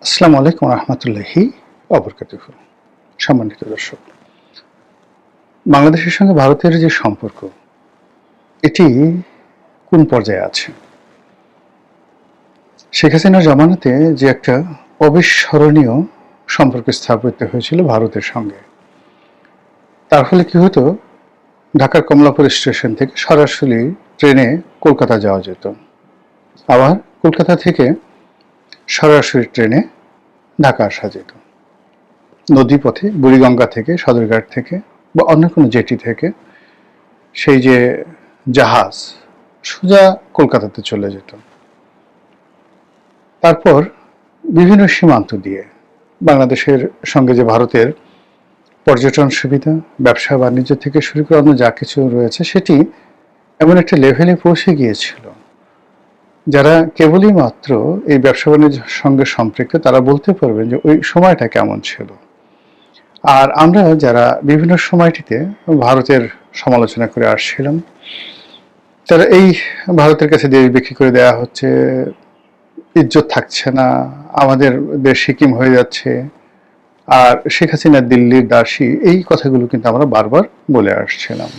আসসালামু আলাইকুম রহমতুল্লাহি অবরকাতুহ। সম্মানিত দর্শক, বাংলাদেশের সঙ্গে ভারতের যে সম্পর্ক, এটি কোন পর্যায়ে আছে? শেখ হাসিনার জামানাতে যে একটা অবিস্মরণীয় সম্পর্ক স্থাপিত হয়েছিল ভারতের সঙ্গে, তার ফলে কি হতো, ঢাকার কমলাপুর স্টেশন থেকে সরাসরি ট্রেনে কলকাতা যাওয়া যেত, আবার কলকাতা থেকে সরাসরি ট্রেনে ঢাকা আসা যেত। নদীপথে বুড়িগঙ্গা থেকে, সদরঘাট থেকে বা অন্য কোনো জেটি থেকে সেই যে জাহাজ সোজা কলকাতাতে চলে যেত। তারপর বিভিন্ন সীমান্ত দিয়ে বাংলাদেশের সঙ্গে যে ভারতের পর্যটন সুবিধা, ব্যবসা বাণিজ্য থেকে শুরু করে অন্য যা কিছু রয়েছে, সেটি এমন একটা লেভেলে পৌঁছে গিয়েছিল, যারা কেবলই মাত্র এই ব্যবসা বাণিজ্যের সঙ্গে সম্পৃক্ত তারা বলতে পারবেন যে ওই সময়টা কেমন ছিল। আর আমরা যারা বিভিন্ন সময়টিতে ভারতের সমালোচনা করে আসছিলাম, তারা এই ভারতের কাছে দেশ বিক্রি করে দেওয়া হচ্ছে, ইজ্জত থাকছে না, আমাদের দেশ সিকিম হয়ে যাচ্ছে, আর শেখ হাসিনা দিল্লির দাসী, এই কথাগুলো কিন্তু আমরা বারবার বলে আসছিলাম।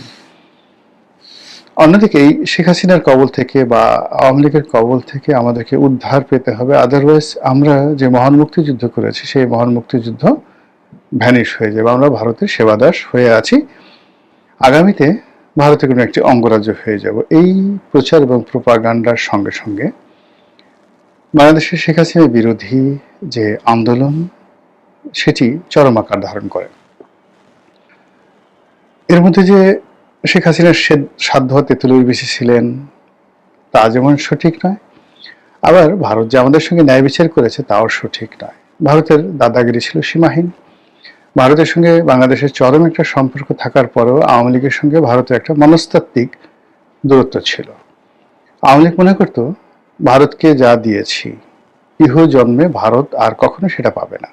অন্যদিকে এই শেখ হাসিনার কবল থেকে বা আওয়ামী লীগের কবল থেকে আমাদেরকে উদ্ধার পেতে হবে, আদারওয়াইজ আমরা যে মহান মুক্তিযুদ্ধ করেছি সেই মহান মুক্তিযুদ্ধ ভ্যানিশ হয়ে যাবে, আমরা ভারতের সেবাদাস হয়ে আছি, আগামীতে ভারতের কোনো একটি অঙ্গরাজ্য হয়ে যাব। এই প্রচার এবং প্রোপাগান্ডার সঙ্গে সঙ্গে বাংলাদেশের শেখ হাসিনা বিরোধী যে আন্দোলন, সেটি চরম আকার ধারণ করে। এর মধ্যে যে শেখ হাসিনার সাধ্য তেঁতুলের বেশি ছিলেন, তা যেমন সঠিক নয়, আবার ভারত যে আমাদের সঙ্গে ন্যায় বিচার করেছে তাও সঠিক নয়। ভারতের দাদাগিরি ছিল সীমাহীন। ভারতের সঙ্গে বাংলাদেশের চরম একটা সম্পর্ক থাকার পরেও আওয়ামী লীগের সঙ্গে ভারতের একটা মনস্তাত্ত্বিক দূরত্ব ছিল। আওয়ামী লীগ মনে করত, ভারতকে যা দিয়েছি ইহ জন্মে ভারত আর কখনো সেটা পাবে না।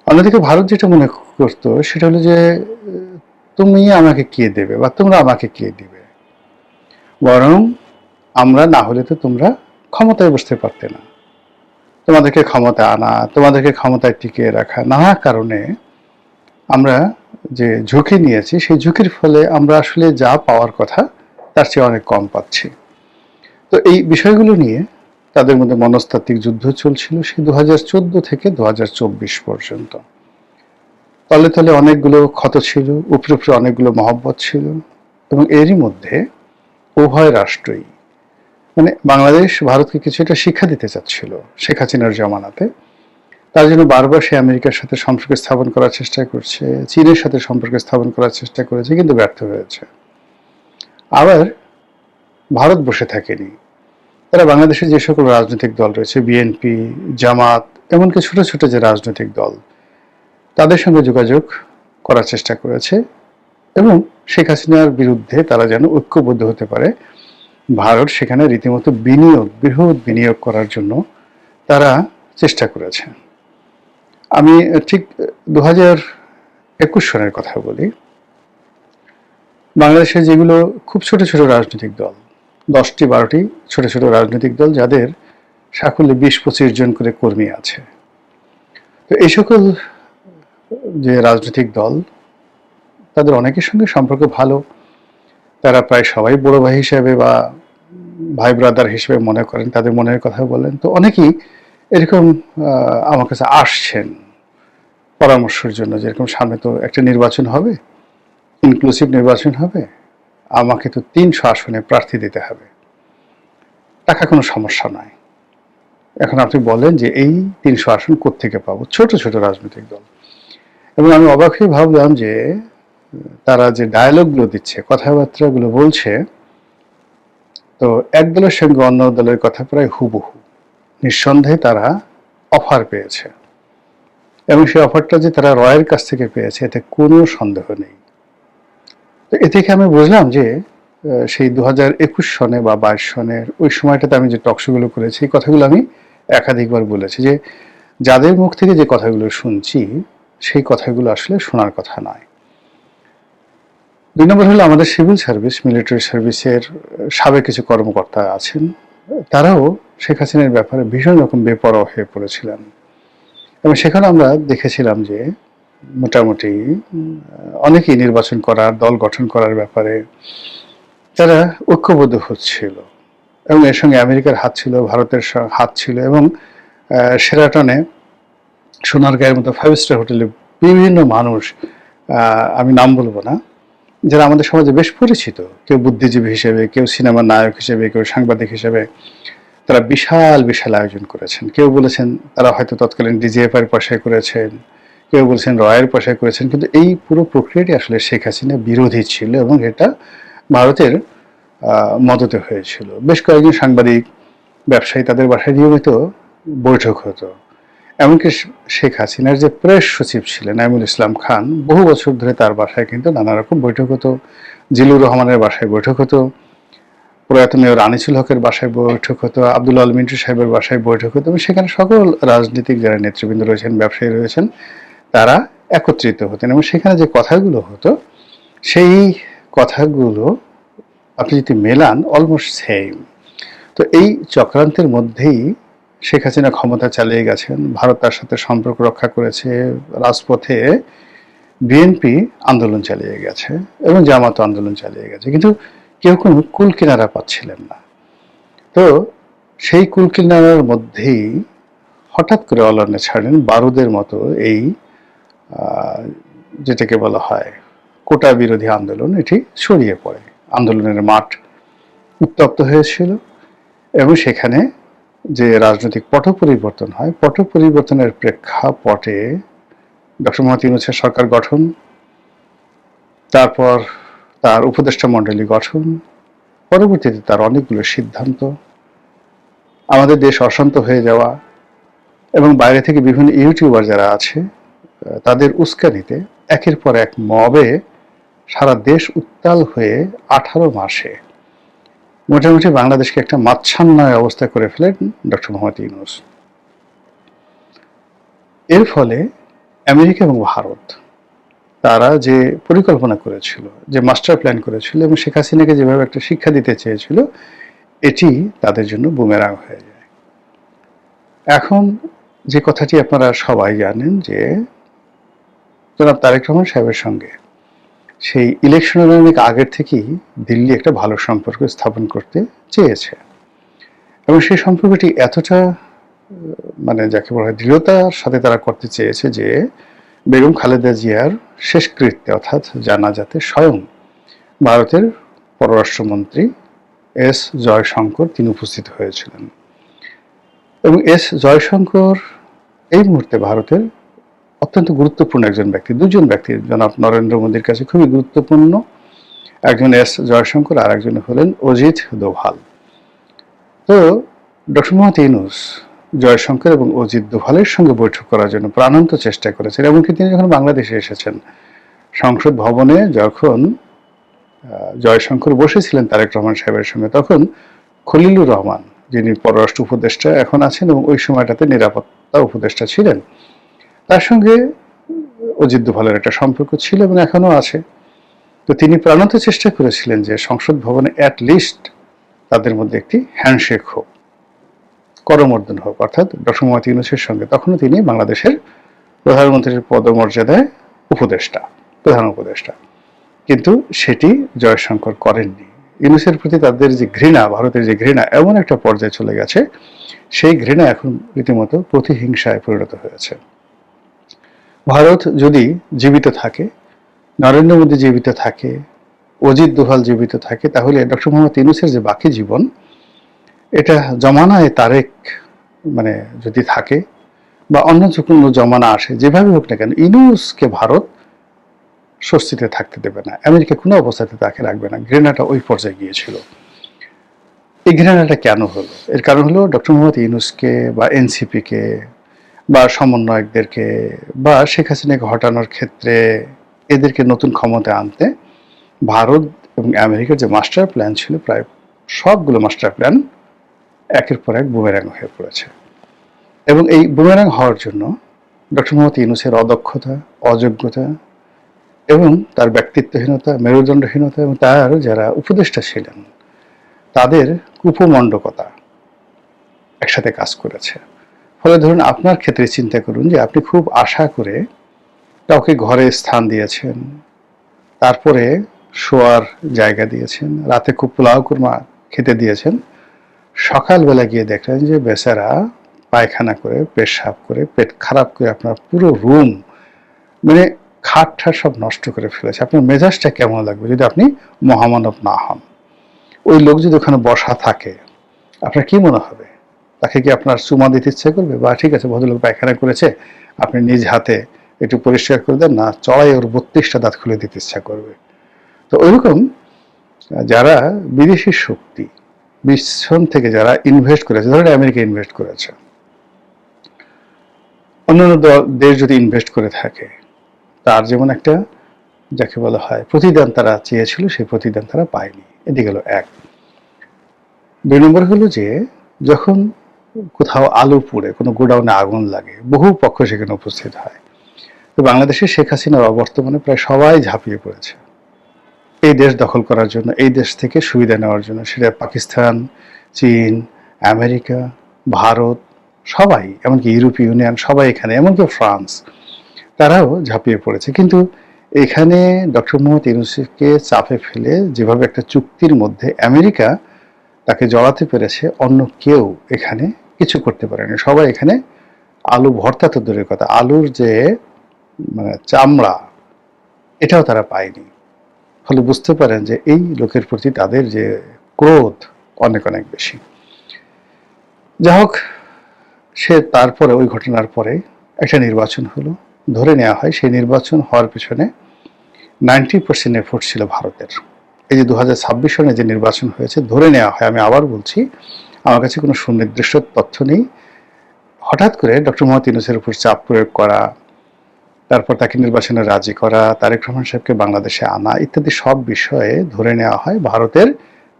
অন্যদিকে ভারত যেটা মনে করতো সেটা হলো যে তুমি আমাকে কে দেবে বা তোমরা আমাকে কে দিবে, বরং আমরা না হলে তো তোমরা ক্ষমতায় বসতে পারতে না, তোমাদেরকে ক্ষমতা আনা, তোমাদেরকে ক্ষমতায় টিকিয়ে রাখা, নানা কারণে আমরা যে ঝুঁকি নিয়েছি, সেই ঝুঁকির ফলে আমরা আসলে যা পাওয়ার কথা তার চেয়ে অনেক কম পাচ্ছি। তো এই বিষয়গুলো নিয়ে তাদের মধ্যে মনস্তাত্ত্বিক যুদ্ধ চলছিল সেই 2014 থেকে 2024 পর্যন্ত। তলে তলে অনেকগুলো ক্ষত ছিল, উপরে উপরে অনেকগুলো মহব্বত ছিল, এবং এরই মধ্যে উভয় রাষ্ট্রই মানে বাংলাদেশ ভারতকে কিছু একটা শিক্ষা দিতে চাচ্ছিল শেখ হাসিনার জামানাতে। তার জন্য বারবার সে আমেরিকার সাথে সম্পর্ক স্থাপন করার চেষ্টা করছে, চীনের সাথে সম্পর্ক স্থাপন করার চেষ্টা করেছে, কিন্তু ব্যর্থ হয়েছে। আবার ভারত বসে থাকেনি, তারা বাংলাদেশে যে সকল রাজনৈতিক দল রয়েছে, বিএনপি, জামাত, এমনকি ছোট ছোট যে রাজনৈতিক দল, তাদের সঙ্গে যোগাযোগ করার চেষ্টা করেছে এবং শেখ হাসিনার বিরুদ্ধে তারা যেন ঐক্যবদ্ধ হতে পারে। ভারত সেখানে রীতিমতো বৃহৎ বিনিয়োগ করার জন্য তারা চেষ্টা করেছে। আমি ঠিক 2021 সনের কথা বলি। বাংলাদেশে যেগুলো খুব ছোট ছোট রাজনৈতিক দল, 10-12টি ছোট ছোট রাজনৈতিক দল, যাদের সাকল্যে 20-25 জন করে কর্মী আছে, তো এই সকল যে রাজনৈতিক দল, তাদের অনেকের সঙ্গে সম্পর্ক ভালো, তারা প্রায় সবাই বড় ভাই হিসেবে বা ভাই ব্রাদার হিসেবে মনে করেন, তাদের মনের কথা বলেন। তো অনেকেই এরকম আমার কাছে আসছেন পরামর্শের জন্য, যেরকম সামনে তো একটা নির্বাচন হবে, ইনক্লুসিভ নির্বাচন হবে, আমাকে তো 300 আসনে প্রার্থী দিতে হবে, টাকা কোনো সমস্যা নয়, এখন আপনি বলেন যে এই 300 আসন কোত্থেকে পাবো। ছোট ছোট রাজনৈতিক দল। এবং আমি অবাক হয়ে ভাবলাম যে তারা যে ডায়ালগগুলো দিচ্ছে, কথাবার্তাগুলো বলছে, তো এক দলের সঙ্গে অন্য দলের কথা প্রায় হুবহু। নিঃসন্দেহে তারা অফার পেয়েছে, এবং সেই অফারটা যে তারা রয়ের কাছ থেকে পেয়েছে এতে কোনো সন্দেহ নেই। তো এ থেকে আমি বুঝলাম যে সেই 2021 সনে বা 22 সনের ওই সময়টাতে আমি যে টকশোগুলো করেছি, এই কথাগুলো আমি একাধিকবার বলেছি যে যাদের মুখ থেকে যে কথাগুলো শুনছি সেই কথাগুলো আসলে শোনার কথা নয়। 2 নম্বর হলো আমাদের সিভিল সার্ভিস, মিলিটারি সার্ভিসের সাবেক কিছু কর্মকর্তা আছেন, তারাও শেখ হাসিনার ব্যাপারে ভীষণ রকম বেপরোয়া হয়ে পড়েছিলেন। এবং সেখানে আমরা দেখেছিলাম যে মোটামুটি অনেকেই নির্বাচন করার, দল গঠন করার ব্যাপারে তারা ঐক্যবদ্ধ হচ্ছিল, এবং এর সঙ্গে আমেরিকার হাত ছিল, ভারতের হাত ছিল, এবং শেরাটনে সোনারগাঁয়ের মতো 5 স্টার হোটেলে বিভিন্ন মানুষ, আমি নাম বলবো না, যারা আমাদের সমাজে বেশ পরিচিত, কেউ বুদ্ধিজীবী হিসেবে, কেউ সিনেমার নায়ক হিসেবে, কেউ সাংবাদিক হিসেবে, তারা বিশাল বিশাল আয়োজন করেছেন। কেউ বলেছেন তারা হয়তো তৎকালীন ডিজিএফআই পয়সায় করেছেন, কেউ বলছেন রয়ের পয়সায় করেছেন, কিন্তু এই পুরো প্রক্রিয়াটি আসলে শেখ হাসিনা বিরোধী ছিল, এবং এটা ভারতের মদতে হয়েছিল। বেশ কয়েকজন সাংবাদিক, ব্যবসায়ী, তাদের বাসায় নিয়মিত বৈঠক হতো। এমনকি শেখ হাসিনার যে প্রেস সচিব ছিলেন নাইমুল ইসলাম খান, বহু বছর ধরে তার বাসায় কিন্তু নানা রকম বৈঠক হতো। জিলুর রহমানের বাসায় বৈঠক হতো, প্রয়াত মেয়র আনিসুল হকের বাসায় বৈঠক হতো, আব্দুল আল মিন্টু সাহেবের বাসায় বৈঠক হতো, এবং সেখানে সকল রাজনীতিক যারা নেতৃবৃন্দ রয়েছেন, ব্যবসায়ী রয়েছেন, তারা একত্রিত হতেন, এবং সেখানে যে কথাগুলো হতো সেই কথাগুলো আপনি যদি মেলান অলমোস্ট সেম। তো এই চক্রান্তের মধ্যেই শেখ হাসিনা ক্ষমতা চালিয়ে গেছেন, ভারত তার সাথে সম্পর্ক রক্ষা করেছে, রাজপথে বিএনপি আন্দোলন চালিয়ে গেছে এবং জামাত আন্দোলন চালিয়ে গেছে, কিন্তু কেউ কোনো কুল কিনারা পাচ্ছিলেন না। তো সেই কুল কিনারার মধ্যেই হঠাৎ করে অলর্নে ছাড়েন বারুদের মতো এই যেটাকে বলা হয় কোটা বিরোধী আন্দোলন, এটি ছড়িয়ে পড়ে। আন্দোলনের মাঠ উত্তপ্ত হয়েছিল, এবং সেখানে যে রাজনৈতিক পট পরিবর্তন হয়, পট পরিবর্তনের প্রেক্ষাপটে ডক্টর মোহাম্মদ ইউনূসের সরকার গঠন, তারপর তার উপদেষ্টা মণ্ডলী গঠন, পরবর্তীতে তার অনেকগুলো সিদ্ধান্ত, আমাদের দেশ অশান্ত হয়ে যাওয়া, এবং বাইরে থেকে বিভিন্ন ইউটিউবার যারা আছে তাদের উস্কানিতে একের পর এক মবে সারা দেশ উত্তাল হয়ে 18 মাসে মোটামুটি বাংলাদেশকে একটা মাচ্ছান্নয় অবস্থা করে ফেলেন ডক্টর মোহাম্মদ ইউনূস। এর ফলে আমেরিকা এবং ভারত তারা যে পরিকল্পনা করেছিল, যে মাস্টার প্ল্যান করেছিল, এবং শেখ হাসিনাকে যেভাবে একটা শিক্ষা দিতে চেয়েছিল, এটি তাদের জন্য বুমেরাং হয়ে যায়। এখন যে কথাটি আপনারা সবাই জানেন যে জনাব তারেক রহমান সাহেবের সঙ্গে সেই ইলেকশনের অনেক আগের থেকেই দিল্লি একটা ভালো সম্পর্ক স্থাপন করতে চেয়েছে, এবং সেই সম্পর্কটি এতটা মানে যাকে বলা হয় দৃঢ়তার সাথে তারা করতে চেয়েছে যে বেগম খালেদা জিয়ার শেষকৃত্যে অর্থাৎ জানাজাতে স্বয়ং ভারতের পররাষ্ট্রমন্ত্রী এস জয়শঙ্কর তিনি উপস্থিত হয়েছিলেন, এবং এস জয়শঙ্কর এই মুহূর্তে ভারতের অত্যন্ত গুরুত্বপূর্ণ একজন ব্যক্তি, দুজন ব্যক্তি জনাব নরেন্দ্র মোদীর কাছে খুবই গুরুত্বপূর্ণ, একজন এস জয়শঙ্কর আর একজন হলেন অজিত দোভাল। তো ডক্টর মোহাম্মদ ইউনূস জয়শঙ্কর এবং অজিত দোভালের সঙ্গে বৈঠক করার জন্য প্রাণান্ত চেষ্টা করেছেন, এমনকি তিনি যখন বাংলাদেশে এসেছেন সংসদ ভবনে, যখন জয়শঙ্কর বসেছিলেন তারেক রহমান সাহেবের সঙ্গে, তখন খলিলুর রহমান যিনি পররাষ্ট্র উপদেষ্টা এখন আছেন এবং ওই সময়টাতে নিরাপত্তা উপদেষ্টা ছিলেন, তার সঙ্গে অজিত দোভালের একটা সম্পর্ক ছিল এবং এখনো আছে। তো তিনি প্রাণান্ত চেষ্টা করেছিলেন যে সংসদ ভবনে অ্যাট লিস্ট তাদের মধ্যে একটি হ্যান্ডশেক হোক, করমর্দন হোক, অর্থাৎ ডক্টর মোহাম্মদ ইউনূসের সঙ্গে। তখনও তিনি বাংলাদেশের প্রধানমন্ত্রীর পদমর্যাদায় উপদেষ্টা, প্রধান উপদেষ্টা, কিন্তু সেটি জয়শঙ্কর করেননি। ইউনূসের প্রতি তাদের যে ঘৃণা, ভারতের যে ঘৃণা এমন একটা পর্যায়ে চলে গেছে, সেই ঘৃণা এখন রীতিমতো প্রতিহিংসায় পরিণত হয়েছে। ভারত যদি জীবিত থাকে, নরেন্দ্র মোদী জীবিত থাকে, অজিত দোভাল জীবিত থাকে, তাহলে ডক্টর মোহাম্মদ ইউনূসের যে বাকি জীবন, এটা জমানায় তারেক মানে যদি থাকে বা অন্য যে কোনো জমানা আসে, যেভাবে হোক না কেন ইউনূসকে ভারত স্বস্তিতে থাকতে দেবে না, আমেরিকা কোনো অবস্থাতে তাকে রাখবে না। ঘৃণাটা ওই পর্যায়ে গিয়েছিল। এই ঘৃণাটা কেন হলো? এর কারণ হলো ডক্টর মোহাম্মদ ইউনূসকে বা এনসিপিকে বা সমন্বয়কদেরকে বা শেখ হাসিনাকে হটানোর ক্ষেত্রে এদেরকে নতুন ক্ষমতায় আনতে ভারত এবং আমেরিকার যে মাস্টার প্ল্যান ছিল, প্রায় সবগুলো মাস্টার প্ল্যান একের পর এক বুমেরাং হয়ে পড়েছে। এবং এই বুমেরাং হওয়ার জন্য ডক্টর মোহাম্মদ ইউনূসের অদক্ষতা, অযোগ্যতা এবং তার ব্যক্তিত্বহীনতা, মেরুদণ্ডহীনতা এবং তার যারা উপদেষ্টা ছিলেন তাদের কুপমণ্ডকতা একসাথে কাজ করেছে। ফলে ধরুন আপনার ক্ষেত্রে চিন্তা করুন যে আপনি খুব আশা করে কাউকে ঘরে স্থান দিয়েছেন, তারপরে শোয়ার জায়গা দিয়েছেন, রাতে খুব পোলাও কুরমা খেতে দিয়েছেন, সকালবেলা গিয়ে দেখলেন যে বেচারা পায়খানা করে, পেশাব করে, পেট খারাপ করে আপনার পুরো রুম, মানে খাট ঠাট সব নষ্ট করে ফেলেছে। আপনার মেজাজটা কেমন লাগবে যদি আপনি মহামানব না হন? ওই লোক যদি ওখানে বসা থাকে, আপনার কি মনে হবে? তাকে কি আপনার চুমা দিতে ইচ্ছে করবে, বা ঠিক আছে ভদ্রলোক পায়খানা করেছে আপনি নিজ হাতে একটু পরিষ্কার করে দেন, না চড়াই ওর 32টা দাঁত খুলে দিতে ইচ্ছা করবে? তো ওইরকম যারা বিদেশি শক্তি পিছন থেকে যারা ইনভেস্ট করেছে, ধরেন আমেরিকা ইনভেস্ট করেছে, অন্যান্য দেশ যদি ইনভেস্ট করে থাকে, তার যেমন একটা যাকে বলা হয় প্রতিদান তারা চেয়েছিল, সেই প্রতিদান তারা পায়নি। এটি গেল এক। 2 নম্বর হলো যে যখন কোথাও আলু পুড়ে, কোনো গোডাউনে আগুন লাগে, বহু পক্ষ সেখানে উপস্থিত হয়। তো বাংলাদেশে শেখ হাসিনার অবর্তমানে প্রায় সবাই ঝাঁপিয়ে পড়েছে এই দেশ দখল করার জন্য, এই দেশ থেকে সুবিধা নেওয়ার জন্য। সেটা পাকিস্তান, চীন, আমেরিকা, ভারত, সবাই, এমনকি ইউরোপীয় ইউনিয়ন, সবাই এখানে, এমনকি ফ্রান্স, তারাও ঝাঁপিয়ে পড়েছে। কিন্তু এখানে ডক্টর মোহাম্মদ ইউনূসকে চাপে ফেলে যেভাবে একটা চুক্তির মধ্যে আমেরিকা তাকে জড়াতে পেরেছে, অন্য কেউ এখানে কিছু করতে পারেনি। সবাই এখানে আলু ভর্তা তো দূরের কথা, আলুর যে মানে চামড়া, এটাও তারা পায়নি। ফলে বুঝতে পারেন যে এই লোকের প্রতি তাদের যে ক্রোধ অনেক অনেক বেশি। যা হোক, সে তারপরে ওই ঘটনার পরে একটা নির্বাচন হলো, ধরে নেওয়া হয় সেই নির্বাচন হওয়ার পেছনে 90% এফোর্ট ছিল ভারতের। এই যে 2026 সনে যে নির্বাচন হয়েছে, ধরে নেওয়া হয়, আমি আবার বলছি, আমার কাছে কোনো সুনির্দিষ্ট তথ্য নেই, হঠাৎ করে ডক্টর মোহাম্মদ ইউনূসের উপর চাপ প্রয়োগ করা, তারপর তাকে নির্বাচনে রাজি করা, তারেক রহমান সাহেবকে বাংলাদেশে আনা, ইত্যাদি সব বিষয়ে ধরে নেওয়া হয় ভারতের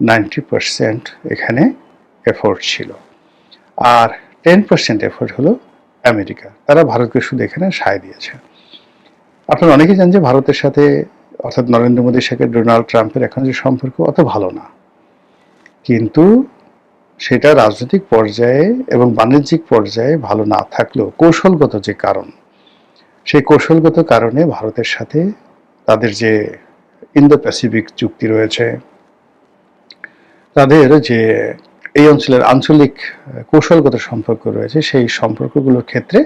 90% এখানে এফোর্ট ছিল। আর 10% এফোর্ট হলো আমেরিকা। তারা ভারতকে শুধু এখানে সায় দিয়েছে। আপনারা অনেকেই জানেন যে ভারতের সাথে, অর্থাৎ নরেন্দ্র মোদীর সাথে ডোনাল্ড ট্রাম্পের এখন যে সম্পর্ক অত ভালো না, কিন্তু সেটা রাজনৈতিক পর্যায়ে এবং বাণিজ্যিক পর্যায়ে ভালো না থাকলেও কৌশলগত যে কারণ, সেই কৌশলগত কারণে ভারতের সাথে তাদের যে ইন্দো প্যাসিফিক চুক্তি রয়েছে, তাদের যে এই অঞ্চলের আঞ্চলিক কৌশলগত সম্পর্ক রয়েছে, সেই সম্পর্কগুলোর ক্ষেত্রে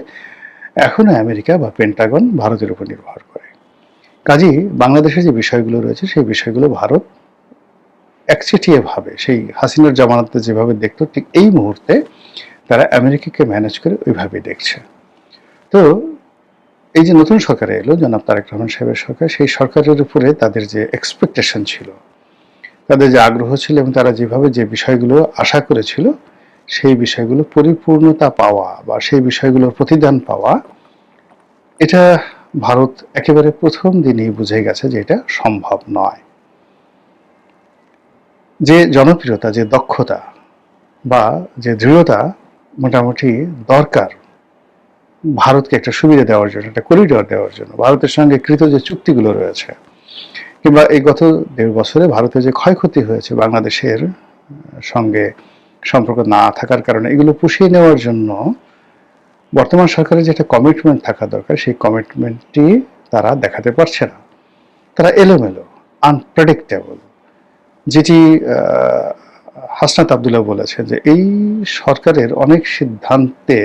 এখনো আমেরিকা বা পেন্টাগন ভারতের উপর নির্ভর করে। কাজেই বাংলাদেশের যে বিষয়গুলো রয়েছে, সেই বিষয়গুলো ভারত একচেটিয়া ভাবে, সেই হাসিনার জামানাতে যেভাবে দেখতো, ঠিক এই মুহূর্তে তারা আমেরিকাকে ম্যানেজ করে ওইভাবে দেখছে। তো এই যে নতুন সরকার এলো, জনাব তারেক রহমান সাহেবের সরকার, সেই সরকারের উপরে তাদের যে এক্সপেকটেশন ছিল, তাদের যে আগ্রহ ছিল, এবং তারা যেভাবে যে বিষয়গুলো আশা করেছিল, সেই বিষয়গুলো পরিপূর্ণতা পাওয়া বা সেই বিষয়গুলোর প্রতিদান পাওয়া, এটা ভারত একেবারে প্রথম দিনই বুঝে গেছে যে এটা সম্ভব নয়। যে জনপ্রিয়তা, যে দক্ষতা বা যে দৃঢ়তা মোটামুটি দরকার ভারতকে একটা সুবিধা দেওয়ার জন্য, একটা করিডর দেওয়ার জন্য, ভারতের সঙ্গে কৃত যে চুক্তিগুলো রয়েছে, কিংবা এই গত 1.5 বছরে ভারতের যে ক্ষয়ক্ষতি হয়েছে বাংলাদেশের সঙ্গে সম্পর্ক না থাকার কারণে, এগুলো পুষিয়ে নেওয়ার জন্য বর্তমান সরকারের যে একটা কমিটমেন্ট থাকা দরকার, সেই কমিটমেন্টটি তারা দেখাতে পারছে না। তারা এলোমেলো, আনপ্রেডিক্টেবল, যেটি হাসনাত আবদুল্লাহ বলেছেন যে এই সরকারের অনেক সিদ্ধান্তে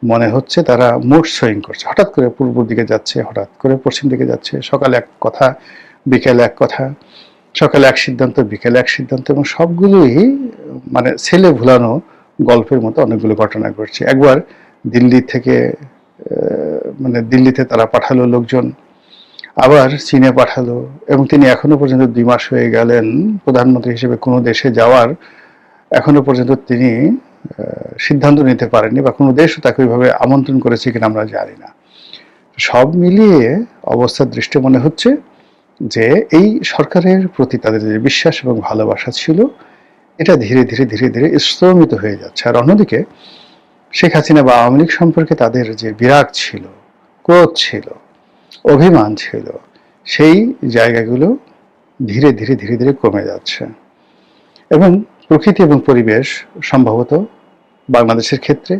মনে হচ্ছে তারা মুড সুইং করছে, হঠাৎ করে পূর্ব দিকে যাচ্ছে, হঠাৎ করে পশ্চিম দিকে যাচ্ছে, সকালে এক কথা, বিকেলে এক কথা, সকালে এক সিদ্ধান্ত, বিকেলে এক সিদ্ধান্ত, এবং সবগুলোই মানে ছেলে ভুলানো গল্পের মতো অনেকগুলো ঘটনা ঘটছে। একবার দিল্লি থেকে মানে দিল্লিতে তারা পাঠালো লোকজন, আবার চীনে পাঠালো, এবং তিনি এখনো পর্যন্ত 2 মাস হয়ে গেলেন প্রধানমন্ত্রী হিসেবে কোনো দেশে যাওয়ার এখনো পর্যন্ত তিনি সিদ্ধান্ত নিতে পারেননি, বা কোনো দেশও তাকে ওইভাবে আমন্ত্রণ করেছে কিনা আমরা জানি না। সব মিলিয়ে অবস্থার দৃষ্টি মনে হচ্ছে যে এই সরকারের প্রতি তাদের যে বিশ্বাস এবং ভালোবাসা ছিল, এটা ধীরে ধীরে ধীরে ধীরে স্তমিত হয়ে যাচ্ছে। আর অন্যদিকে শেখ হাসিনা বা আওয়ামী লীগ সম্পর্কে তাদের যে বিরাগ ছিল, ক্রোধ ছিল, অভিমান ছিল, সেই জায়গাগুলো ধীরে ধীরে ধীরে ধীরে কমে যাচ্ছে। এবং প্রকৃতি এবং পরিবেশ সম্ভবত বাংলাদেশের ক্ষেত্রে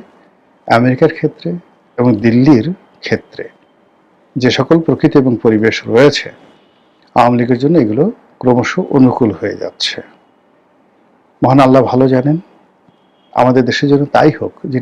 আমেরিকার ক্ষেত্রে এবং দিল্লির ক্ষেত্রে যে সকল প্রকৃতি এবং পরিবেশ রয়েছে, আওয়ামী লীগের জন্য এগুলো ক্রমশ অনুকূল হয়ে যাচ্ছে। মহান আল্লাহ ভালো জানেন, আমাদের দেশের জন্য তাই হোক।